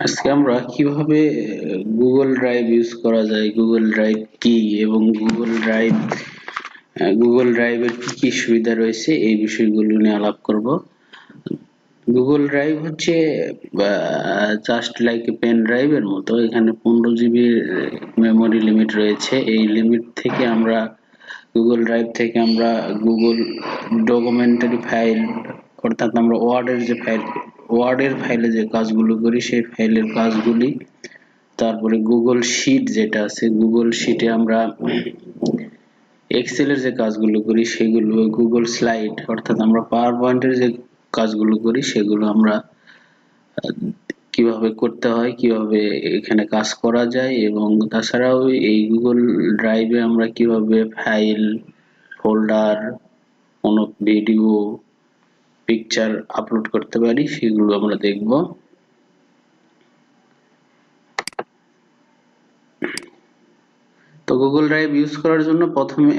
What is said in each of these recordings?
আজকে আমরা কিভাবে গুগল ড্রাইভ ইউজ করা যায়, গুগল ড্রাইভ কি এবং গুগল ড্রাইভের কি কি সুবিধা রয়েছে এই বিষয়গুলো নিয়ে আলাপ করব। গুগল ড্রাইভ হচ্ছে জাস্ট লাইক এ পেন ড্রাইভের মতো। এখানে 15 GB মেমোরি লিমিট রয়েছে। এই লিমিট থেকে আমরা গুগল ড্রাইভ থেকে আমরা গুগল ডকুমেন্টারি ফাইল, অর্থাৎ আমরা ওয়ার্ডের ফাইলে যে কাজগুলো করি সেই ফাইলের কাজগুলি, তারপরে গুগল শিট যেটা আছে, গুগল শিটে আমরা এক্সেলের যে কাজগুলো করি সেগুলো, গুগল স্লাইড অর্থাৎ আমরা পাওয়ার পয়েন্টের যে কাজগুলো করি সেগুলো আমরা কিভাবে করতে হয়, কিভাবে এখানে কাজ করা যায়, এবং তাছাড়াও এই গুগল ড্রাইভে আমরা কিভাবে ফাইল, ফোল্ডার, কোনো ভিডিও, পিকচার আপলোড করতে পারি সেগুলো আমরা দেখব। তো গুগল ড্রাইভ ইউজ করার জন্য প্রথমে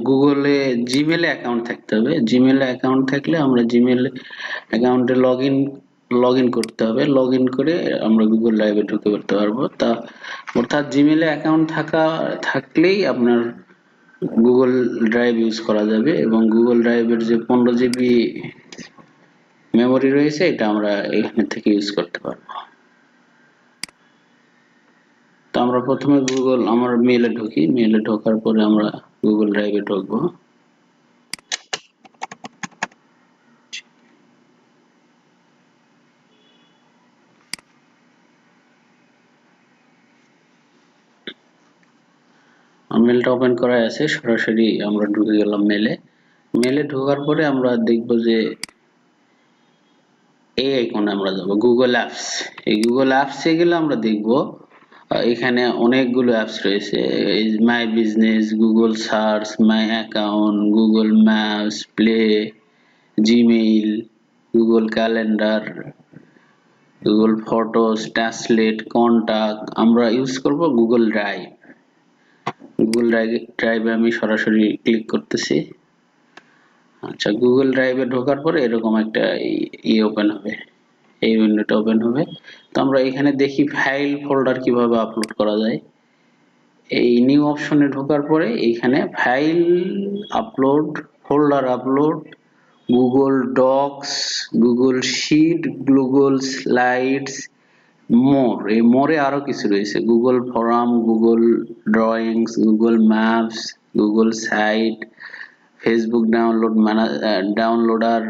গুগলে জিমেলে অ্যাকাউন্ট থাকতে হবে। জিমেলে অ্যাকাউন্ট থাকলে আমরা জিমেল অ্যাকাউন্টে লগ ইন করতে হবে। লগ ইন করে আমরা গুগল ড্রাইভে ঢুকে পড়তে পারবো। তা অর্থাৎ জিমেলে অ্যাকাউন্ট থাকলেই আপনার গুগল ড্রাইভ ইউজ করা যাবে, এবং গুগল ড্রাইভের যে 15 GB মেমোরি রয়েছে এটা আমরা এখানে থেকে ইউজ করতে পারবো। তো আমরা প্রথমে আমার মেইলে ঢুকি। মেইলে ঢোকার পরে আমরা গুগল ড্রাইভে ঢুকবো। মেলটা ওপেন করা আছে, সরাসরি আমরা ঢুকে গেলাম মেলে ঢোকার পরে আমরা দেখব যে এই আইকনে আমরা যাব, গুগল অ্যাপস। এই গুগল অ্যাপসে গেলে আমরা দেখব এখানে অনেকগুলো অ্যাপস রয়েছে। My business, Google search, my account, Google maps, play, Gmail, Google calendar, Google photos, translate, contact. আমরা ইউজ করব গুগল ড্রাইভ। গুগল ড্রাইভে আমি সরাসরি ক্লিক করতেছি। আচ্ছা, গুগল ড্রাইভে ঢোকার পরে এরকম একটা ওপেন হবে, এই উইন্ডোটা ওপেন হবে। তো আমরা এখানে দেখি ফাইল ফোল্ডার কিভাবে আপলোড করা যায়। এই নিউ অপশনে ঢোকার পরে এখানে file upload, folder upload, Google Docs, Google sheet, Google slides, এই মোরে আরো কিছু রয়েছে, Google form, Google drawings, Google maps, Google site, Facebook downloader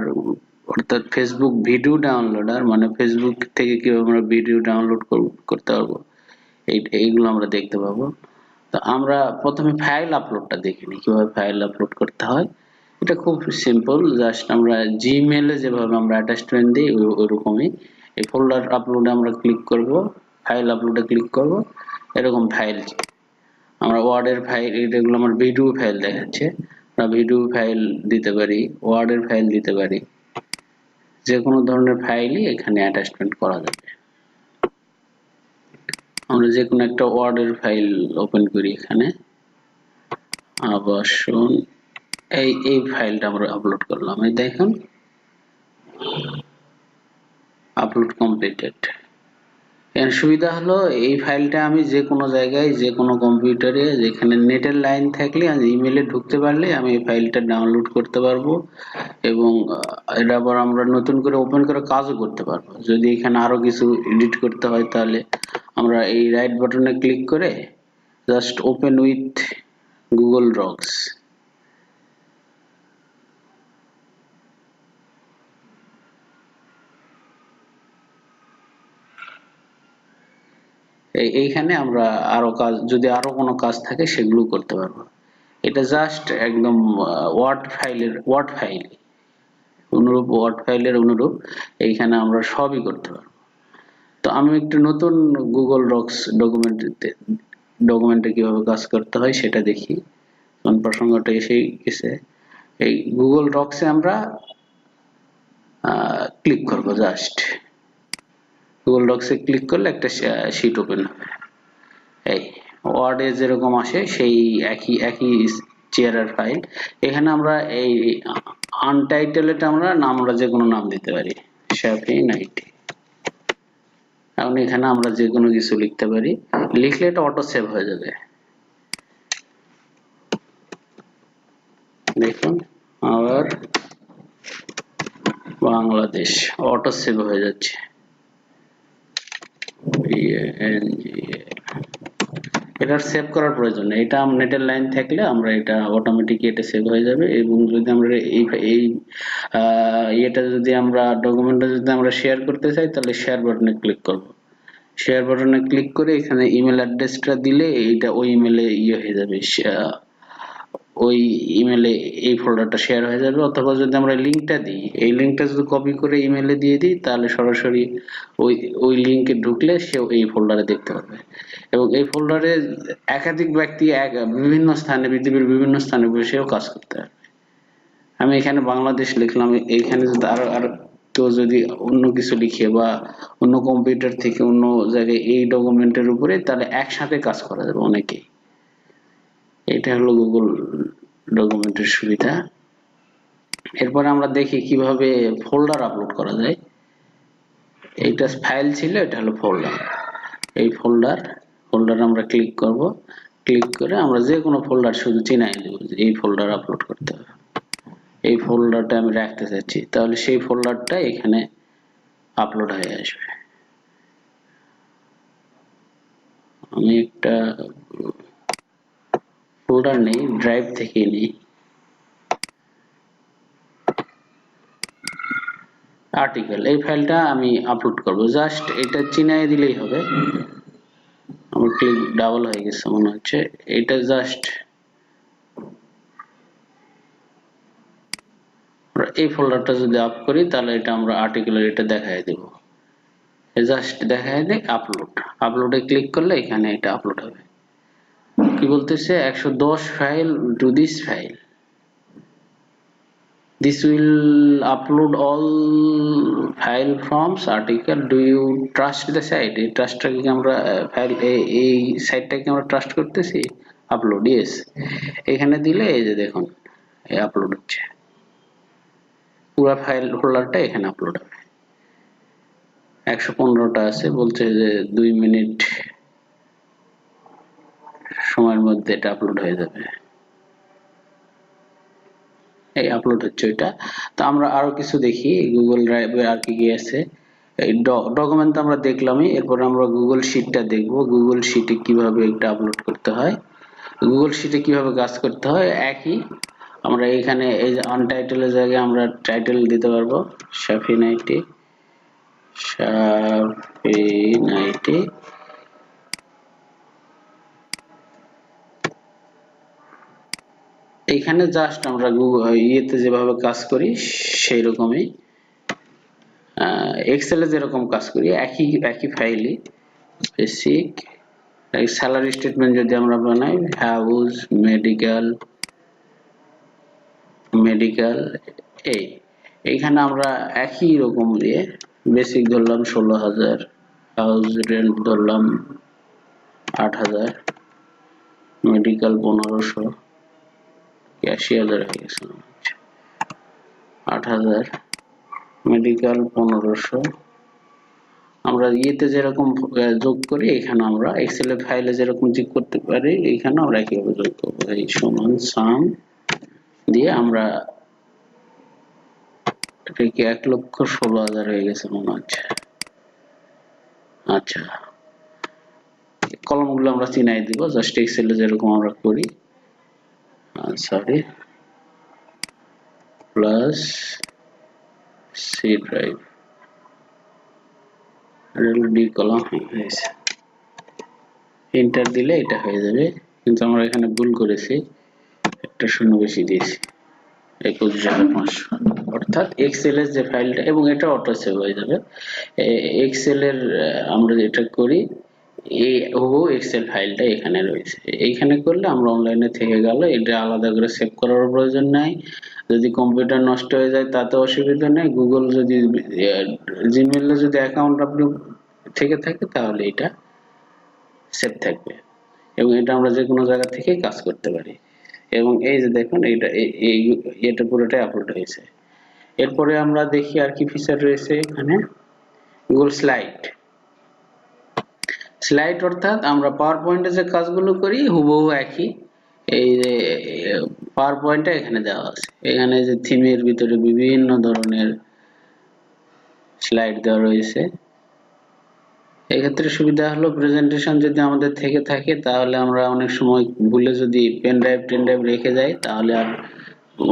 অর্থাৎ ফেসবুক ভিডিও ডাউনলোডার, মানে ফেসবুক থেকে কিভাবে আমরা ভিডিও ডাউনলোড করতে পারবো, এইগুলো আমরা দেখতে পাবো। তো আমরা প্রথমে ফাইল আপলোডটা দেখে নিই, কিভাবে ফাইল আপলোড করতে হয়। এটা খুব সিম্পল, জাস্ট আমরা জিমেলে যেভাবে আমরা অ্যাটাচমেন্ট দিই ওরকমই। এই ফোল্ডার আপলোডে আমরা ক্লিক করব, ফাইল আপলোডে ক্লিক করব। এরকম ফাইল, আমরা ওয়ার্ডের ফাইল, এগুলো আমার ভিডিও ফাইল দেখাচ্ছে, আমরা ভিডিও ফাইল দিতে পারি, ওয়ার্ডের ফাইল দিতে পারি, যে কোনো ধরনের ফাইলই এখানে অ্যাটাচমেন্ট করা যাবে। আমরা যে কোনো একটা ওয়ার্ডের ফাইল ওপেন করি এখানে। আবাসন, এই ফাইলটা আমরা আপলোড করলাম, এই দেখুন আপলোড কমপ্লিটেড। এর সুবিধা হলো এই ফাইলটা আমি যে কোনো জায়গায়, যে কোনো কম্পিউটারে, যেখানে নেটের লাইন থাকলে, ইমেলে ঢুকতে পারলে আমি এই ফাইলটা ডাউনলোড করতে পারবো, এবং এটা আবার আমরা নতুন করে ওপেন করে কাজও করতে পারবো। যদি এখানে আরো কিছু এডিট করতে হয় তাহলে আমরা এই রাইট বাটনে ক্লিক করে just open with Google Docs, এইখানে আমরা আরো কাজ, যদি আরো কোনো কাজ থাকে সেগুলো করতে পারবো। এটা জাস্ট একদম ওয়ার্ড ফাইল অনুরূপ, অনুরূপ এইখানে আমরা সবই করতে পারবো। তো আমি একটু নতুন গুগল ডক্স ডকুমেন্টে কিভাবে কাজ করতে হয় সেটা দেখি। প্রসঙ্গটা এসেই গেছে, এই গুগল ডক্সে আমরা ক্লিক করব। জাস্ট গুগল ডক্সে ক্লিক করলে একটা শিট ওপেন হবে। এই ওয়ার্ডে যেরকম আসে সেই একই চেয়ারের ফাইল। এখানে আমরা এই আনটাইটেলটা আমরা যে কোনো নাম দিতে পারি, শ্যাফি নাইট, এখন এখানে আমরা যে কোনো কিছু লিখতে পারি, লিখলে এটা অটো সেভ হয়ে যাবে। দেখুন আবার বাংলাদেশ অটো সেভ হয়ে যাচ্ছে। এটা সেভ করার প্রয়োজন নেই, এটা নেটের লাইন থাকলে আমরা এটা অটোমেটিক এটা সেভ হয়ে যাবে। এবং যদি আমরা এই এটা যদি আমরা ডকুমেন্টটা যদি আমরা শেয়ার করতে চাই তাহলে শেয়ার বাটনে ক্লিক করব। শেয়ার বাটনে ক্লিক করে এখানে ইমেল অ্যাড্রেসটা দিলে এইটা ওই ইমেলে হয়ে যাবে, ওই ইমেলে এই ফোল্ডারটা শেয়ার হয়ে যাবে। অথবা যদি আমরা লিংকটা দিই, এই লিংকটা যদি কপি করে ইমেলে দিয়ে দিই তাহলে সরাসরি ওই ওই লিংকে ঢুকলে সে এই ফোল্ডারে দেখতে পারবে। এবং এই ফোল্ডারে একাধিক ব্যক্তি বিভিন্ন স্থানে, পৃথিবীর বিভিন্ন স্থানে বসেও কাজ করতে পারবে। আমি এখানে বাংলাদেশ লিখলাম, এইখানে যদি আরো কেউ যদি অন্য কিছু লিখে বা অন্য কম্পিউটার থেকে অন্য জায়গায় এই ডকুমেন্টের উপরে, তাহলে একসাথে কাজ করা যাবে অনেকেই। এটা হলো গুগল ডকুমেন্টের সুবিধা। এরপর আমরা দেখি কিভাবে ফোল্ডার আপলোড করা যায়। এইটা ফাইল ছিল, এটা হলো ফোল্ডার। এই ফোল্ডার আমরা ক্লিক করব। ক্লিক করে আমরা যে কোনো ফোল্ডার শুধু চিনাই দেব যে এই ফোল্ডার আপলোড করতে হবে। এই ফোল্ডারটা আমি রাখতে চাচ্ছি, তাহলে সেই ফোল্ডারটা এখানে আপলোড হয়ে আসবে। আমি একটা ফোল্ডার নেই, ড্রাইভ থেকে নিই, আর্টিকেল। এই ফাইলটা আমি আপলোড করব, জাস্ট এটা চিনাই দিলেই হবে। আমার ক্লিক ডাবল হয়ে গেছে মনে হচ্ছে। এটা জাস্ট এই ফোল্ডারটা যদি আপ করি তাহলে এটা আমরা আর্টিকেলের এটা দেখায় দেব। জাস্ট দেখায় দেয় আপলোড। আপলোডে ক্লিক করলে এখানে এটা আপলোড হবে। কি বলতেছে 110 file to this file, this will upload all file from article, do you trust the site? এই ট্রাস্টটাকে কি আমরা ফাইল এই সাইটটাকে আমরা ট্রাস্ট করতেছি? Upload, yes. এখানে দিলে এই যে দেখুন এই আপলোড হচ্ছে, পুরো ফাইল ফোল্ডারটা এখানে আপলোড হবে। 115টা আছে, বলছে যে 2 মিনিট সময়ের মধ্যে এটা আপলোড হয়ে যাবে। এই আপলোড হচ্ছে এটা। তো আমরা আরো কিছু দেখি গুগল ড্রাইভে আর কি কি আছে। এই ডকুমেন্ট তো আমরা দেখলামই, এরপর আমরা গুগল শিটটা দেখব। গুগল শিটে কিভাবে এটা আপলোড করতে হয়, গুগল শিটে কিভাবে কাজ করতে হয়। একই আমরা এখানে এই যে আনটাইটেলের জায়গায় আমরা টাইটেল দিতে পারবো শাফি নাইটি, শাফি নাইটি। এইখানে জাস্ট আমরা ইয়েতে যেভাবে কাজ করি সেই রকমই, এক্সেলে যেরকম কাজ করি একই ফাইলই বেসিক। স্যালারি স্টেটমেন্ট যদি আমরা বানাই, হাউস, মেডিকেল এইখানে আমরা একই রকম দিয়ে বেসিক ধরলাম 16,000, হাউস রেন্ট ধরলাম 8,000, মেডিকেল 1500, 80,000 হয়ে গেছে 8,000, মেডিকেল 1500। আমরা ইয়েতে যেরকম যোগ করি এখানে আমরা এক্সেল ফাইলে যেরকম যোগ করতে পারি এখানে আমরা কিভাবে যোগ করব, এই সমান সাম দিয়ে আমরা এটা কি 1,16,000 হয়ে গেছে মনে হচ্ছে। আচ্ছা, কলমগুলো আমরা চিনাই দিব জাস্ট এক্সেলে যেরকম আমরা করি, sorry, plus C drive, D column হয়েছে। এন্টার দিলে এটা হয়ে যাবে, কিন্তু আমরা এখানে ভুল করেছি, একটা শূন্য বেশি দিয়েছি, 21,500। অর্থাৎ এক্সেল এর যে ফাইলটা, এবং এটা অটো সেভ হয়ে যাবে। এক্সেল এর আমরা যেটা করি এই এক্সেল ফাইলটা এখানে রয়েছে, এইখানে করলে আমরা অনলাইনে থেকে গেল এটা আলাদা করে সেভ করার প্রয়োজন নাই। যদি কম্পিউটার নষ্ট হয়ে যায় তাতে অসুবিধা নেই। গুগল যদি জিমেইলে যদি অ্যাকাউন্ট আপনি থেকে থাকে তাহলে এটা সেভ থাকবে, এবং এটা আমরা যে কোনো জায়গা থেকে কাজ করতে পারি। এবং এই যে দেখুন এটা পুরোটাই আপলোড হয়েছে। এরপরে আমরা দেখি আর কি ফিচার রয়েছে এখানে। গুগল স্লাইড, স্লাইড অর্থাৎ আমরা পাওয়ার পয়েন্টে যে কাজগুলো করি হুবহু একই। এই যে পাওয়ার পয়েন্টটা এখানে দেওয়া আছে, এখানে যে থিমের ভিতরে বিভিন্ন ধরনের স্লাইড দেওয়া রয়েছে। এক্ষেত্রে সুবিধা হলো প্রেজেন্টেশন যদি আমাদের থেকে থাকে তাহলে আমরা অনেক সময় ভুলে যদি পেন ড্রাইভ রেখে যাই তাহলে আর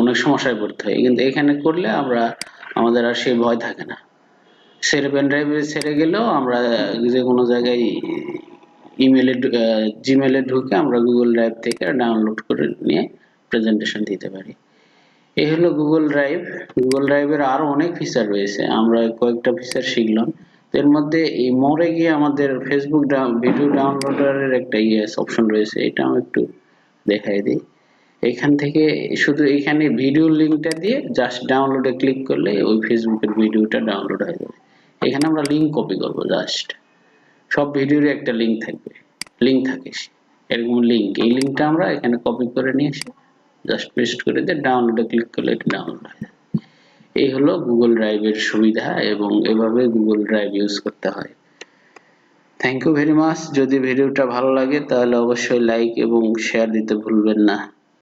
অনেক সমস্যায় পড়তে হয়, কিন্তু এখানে করলে আমরা আমাদের আর সেই ভয় থাকে না। পেন ড্রাইভে ছেড়ে গেলেও আমরা যে কোনো জায়গায় ইমেলে জিমেলে ঢুকে আমরা গুগল ড্রাইভ থেকে ডাউনলোড করে নিয়ে প্রেজেন্টেশন দিতে পারি। এই হলো গুগল ড্রাইভ। গুগল ড্রাইভের আরো অনেক ফিচার রয়েছে, আমরা কয়েকটা ফিচার শিখলাম। এর মধ্যে এই মোড়ে গিয়ে আমাদের ফেসবুক ভিডিও ডাউনলোডারের একটা অপশন রয়েছে, এটা আমি একটু দেখাই দিই। এখান থেকে শুধু এখানে ভিডিও লিঙ্কটা দিয়ে জাস্ট ডাউনলোডে ক্লিক করলে ওই ফেসবুকের ভিডিওটা ডাউনলোড হয়ে যাবে। এখানে আমরা লিঙ্ক কপি করব, জাস্ট সব ভিডিওরই একটা লিঙ্ক থাকে এরকম লিঙ্ক, এই লিঙ্কটা আমরা এখানে কপি করে নিয়ে এসে জাস্ট পেস্ট করে দিয়ে ডাউনলোডে ক্লিক করলে এটা ডাউনলোড হয়ে যাবে। এই হলো গুগল ড্রাইভের সুবিধা এবং এভাবে গুগল ড্রাইভ ইউজ করতে হয়। Thank you very much. যদি ভিডিওটা ভালো লাগে তাহলে অবশ্যই লাইক এবং শেয়ার দিতে ভুলবেন না।